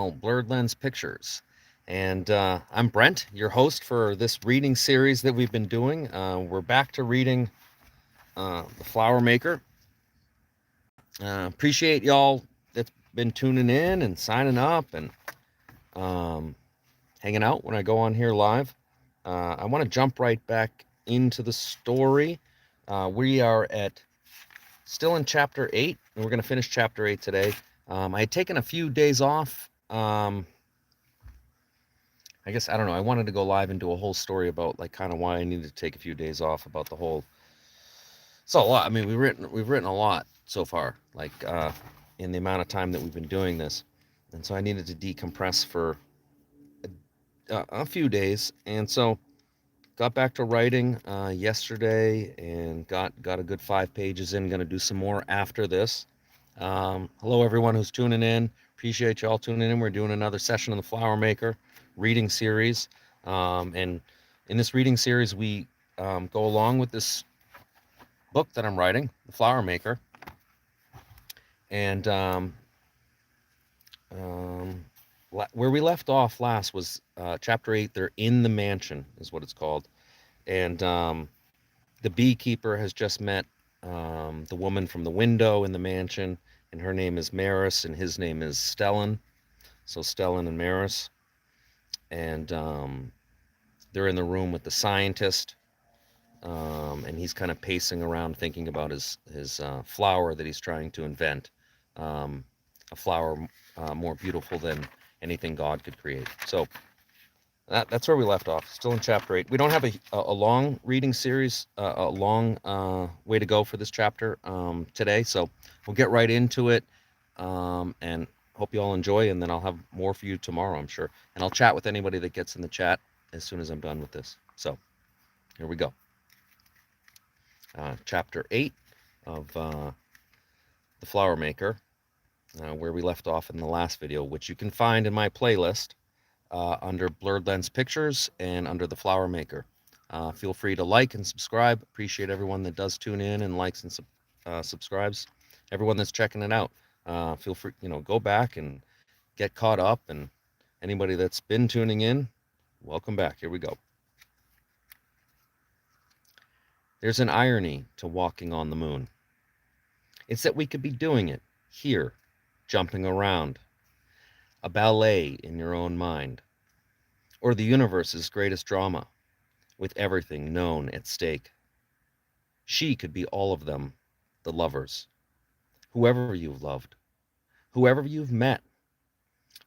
Blurred Lens Pictures. And I'm Brent, your host for this reading series that we've been doing. We're back to reading The Flower Maker. Appreciate y'all that's been tuning in and signing up and um, hanging out when I go on here live. I want to jump right back into the story. We are still in chapter 8, and we're going to finish chapter 8 today. I had taken a few days off. I guess I don't know. I wanted to go live and do a whole story about like kind of why I needed to take a few days off about the whole. It's a lot. I mean, we've written a lot so far, like in the amount of time that we've been doing this, and so I needed to decompress for a few days, and so got back to writing yesterday and got a good 5 pages in. Going to do some more after this. Hello, everyone who's tuning in. Appreciate y'all tuning in. We're doing another session of the Flower Maker reading series. And in this reading series, we go along with this book that I'm writing, The Flower Maker. And where we left off last was chapter 8. They're in the mansion, is what it's called. And the beekeeper has just met the woman from the window in the mansion, and her name is Maris, and his name is Stellan. So Stellan and Maris, and they're in the room with the scientist, and he's kind of pacing around thinking about his flower that he's trying to invent, a flower more beautiful than anything God could create. So that's where we left off. Still in chapter 8. We don't have a long reading series, a long way to go for this chapter today. So we'll get right into it, and hope you all enjoy. And then I'll have more for you tomorrow, I'm sure. And I'll chat with anybody that gets in the chat as soon as I'm done with this. So here we go. Chapter 8 of The Flower Maker, where we left off in the last video, which you can find in my playlist. Under Blurred Lens Pictures and under The Flower Maker. Feel free to like and subscribe. Appreciate everyone that does tune in and likes and subscribes. Everyone that's checking it out. Feel free, go back and get caught up. And anybody that's been tuning in, welcome back. Here we go. There's an irony to walking on the moon. It's that we could be doing it here, jumping around. A ballet in your own mind, or the universe's greatest drama, with everything known at stake. She could be all of them, the lovers, whoever you've loved, whoever you've met,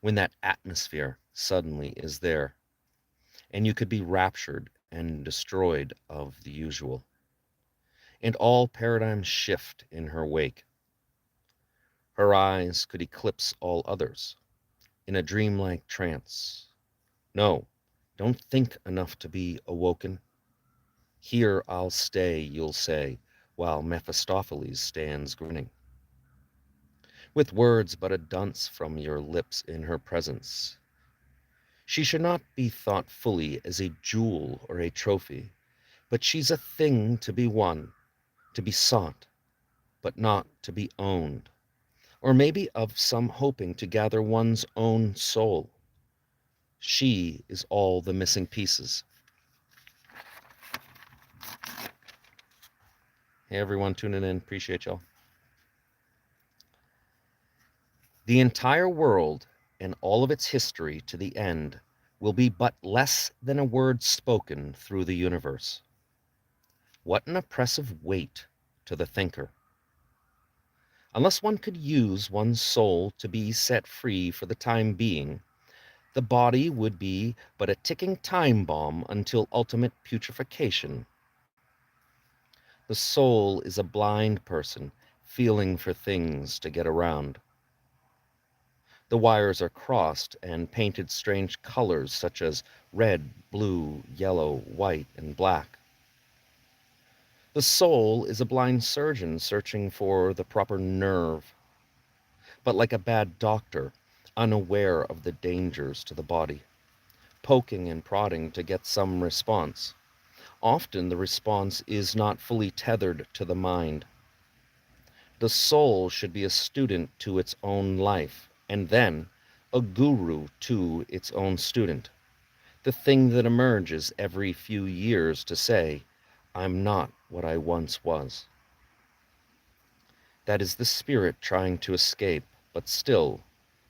when that atmosphere suddenly is there, and you could be raptured and destroyed of the usual, and all paradigms shift in her wake. Her eyes could eclipse all others, in a dreamlike trance. No, don't think enough to be awoken. Here I'll stay, you'll say, while Mephistopheles stands grinning. With words but a dunce from your lips in her presence. She should not be thought fully as a jewel or a trophy, but she's a thing to be won, to be sought, but not to be owned, or maybe of some hoping to gather one's own soul. She is all the missing pieces. Hey everyone tuning in, appreciate y'all. The entire world and all of its history to the end will be but less than a word spoken through the universe. What an oppressive weight to the thinker. Unless one could use one's soul to be set free for the time being, the body would be but a ticking time bomb until ultimate putrefaction. The soul is a blind person feeling for things to get around. The wires are crossed and painted strange colors such as red, blue, yellow, white, and black. The soul is a blind surgeon searching for the proper nerve, but like a bad doctor, unaware of the dangers to the body, poking and prodding to get some response. Often the response is not fully tethered to the mind. The soul should be a student to its own life, and then a guru to its own student, the thing that emerges every few years to say, I'm not what I once was. That is the spirit trying to escape, but still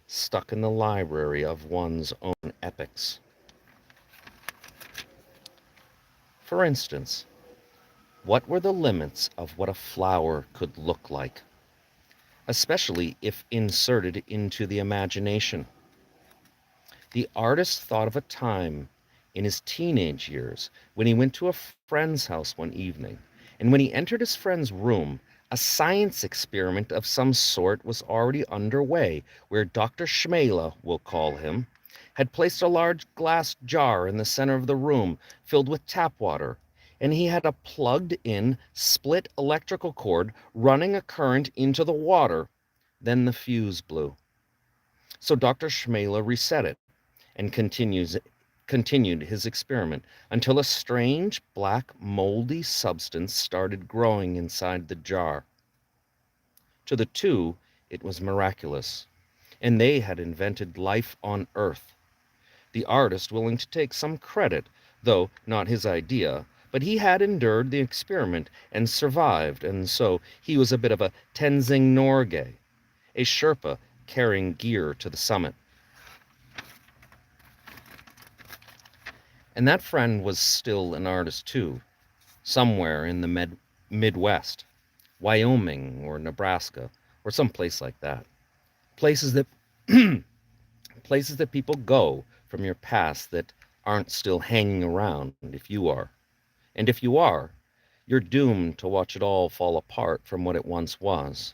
stuck in the library of one's own epics. For instance, what were the limits of what a flower could look like, especially if inserted into the imagination? The artist thought of a time in his teenage years when he went to a friend's house one evening, and when he entered his friend's room, a science experiment of some sort was already underway, where Dr. Schmela, we'll call him, had placed a large glass jar in the center of the room filled with tap water, and he had a plugged-in split electrical cord running a current into the water. Then the fuse blew. So Dr. Schmela reset it and continued his experiment until a strange black moldy substance started growing inside the jar. To the two, it was miraculous, and they had invented life on Earth. The artist willing to take some credit, though not his idea, but he had endured the experiment and survived, and so he was a bit of a Tenzing Norgay, a Sherpa carrying gear to the summit. And that friend was still an artist too, somewhere in the Midwest, Wyoming or Nebraska or some place like that. Places that places that people go from your past that aren't still hanging around if you are. And if you are, you're doomed to watch it all fall apart from what it once was,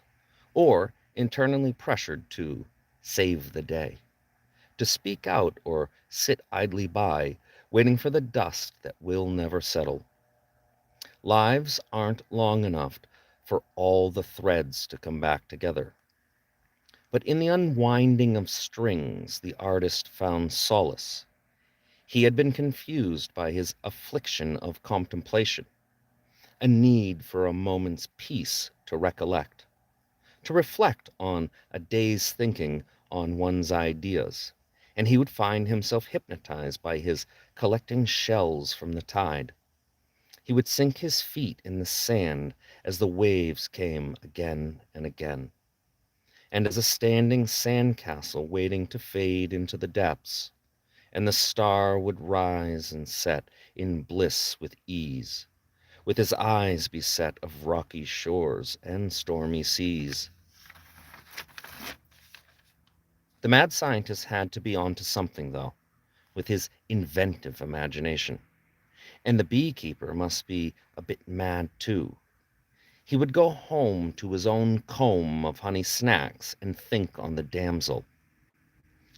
or internally pressured to save the day, to speak out or sit idly by, waiting for the dust that will never settle. Lives aren't long enough for all the threads to come back together. But in the unwinding of strings, the artist found solace. He had been confused by his affliction of contemplation, a need for a moment's peace to recollect, to reflect on a day's thinking on one's ideas, and he would find himself hypnotized by his collecting shells from the tide. He would sink his feet in the sand as the waves came again and again, and as a standing sandcastle waiting to fade into the depths, and the star would rise and set in bliss with ease, with his eyes beset of rocky shores and stormy seas. The mad scientist had to be onto something, though, with his inventive imagination. And the beekeeper must be a bit mad, too. He would go home to his own comb of honey snacks and think on the damsel.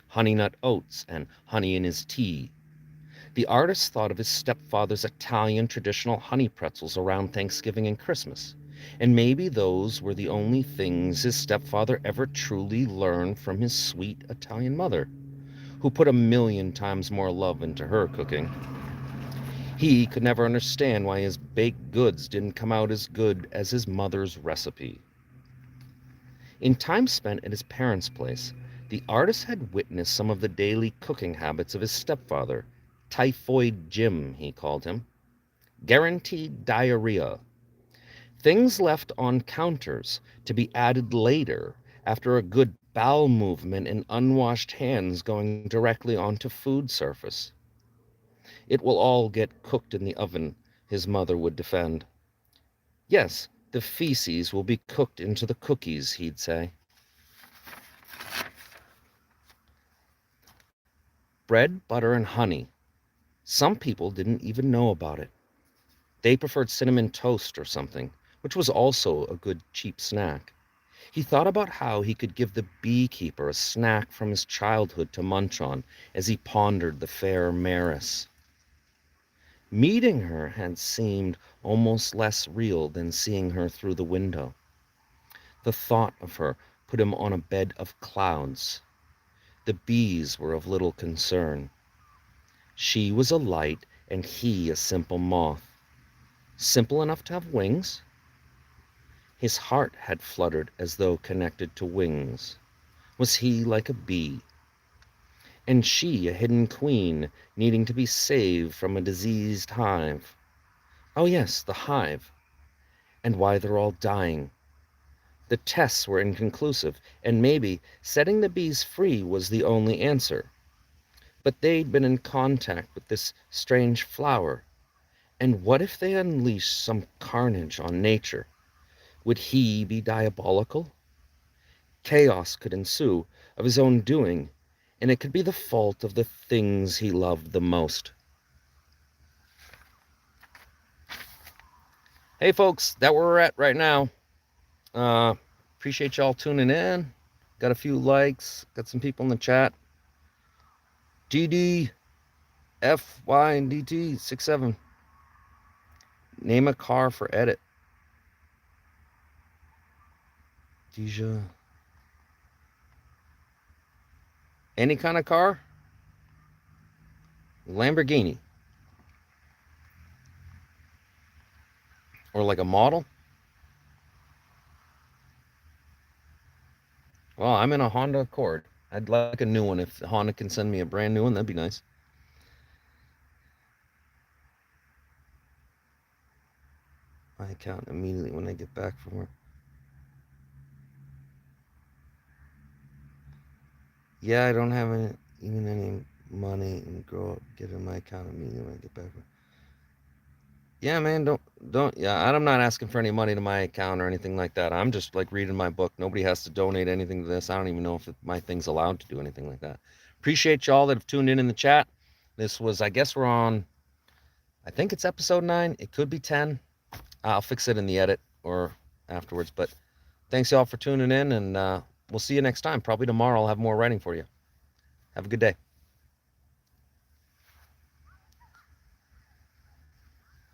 Honey nut oats and honey in his tea. The artist thought of his stepfather's Italian traditional honey pretzels around Thanksgiving and Christmas, and maybe those were the only things his stepfather ever truly learned from his sweet Italian mother, who put a million times more love into her cooking. He could never understand why his baked goods didn't come out as good as his mother's recipe. In time spent at his parents' place, the artist had witnessed some of the daily cooking habits of his stepfather. Typhoid Jim, he called him. Guaranteed diarrhea. Things left on counters to be added later after a good bowel movement and unwashed hands going directly onto food surface. It will all get cooked in the oven, his mother would defend. Yes, the feces will be cooked into the cookies, he'd say. Bread, butter, and honey. Some people didn't even know about it. They preferred cinnamon toast or something, which was also a good cheap snack. He thought about how he could give the beekeeper a snack from his childhood to munch on as he pondered the fair Maris. Meeting her had seemed almost less real than seeing her through the window. The thought of her put him on a bed of clouds. The bees were of little concern. She was a light and he a simple moth. Simple enough to have wings? His heart had fluttered as though connected to wings. Was he like a bee? and she a hidden queen needing to be saved from a diseased hive. Oh, yes, the hive, and why they're all dying. The tests were inconclusive, and maybe setting the bees free was the only answer. But they'd been in contact with this strange flower, and what if they unleashed some carnage on nature? Would he be diabolical? Chaos could ensue of his own doing, and it could be the fault of the things he loved the most. Hey, folks, that where we're at right now. Appreciate y'all tuning in. Got a few likes, got some people in the chat. GDFYNDT67. Name a car for edit. Deja. Any kind of car? Lamborghini. Or like a model? Well, I'm in a Honda Accord. I'd like a new one. If Honda can send me a brand new one, that'd be nice. My account immediately when I get back from work. Yeah, I don't have even any money and get in my account immediately when I get back. Yeah, man, don't. Yeah, I'm not asking for any money to my account or anything like that. I'm just like reading my book. Nobody has to donate anything to this. I don't even know if my thing's allowed to do anything like that. Appreciate y'all that have tuned in the chat. This was, I guess we're on, I think it's episode 9. It could be 10. I'll fix it in the edit or afterwards. But thanks y'all for tuning in, and we'll see you next time. Probably tomorrow I'll have more writing for you. Have a good day.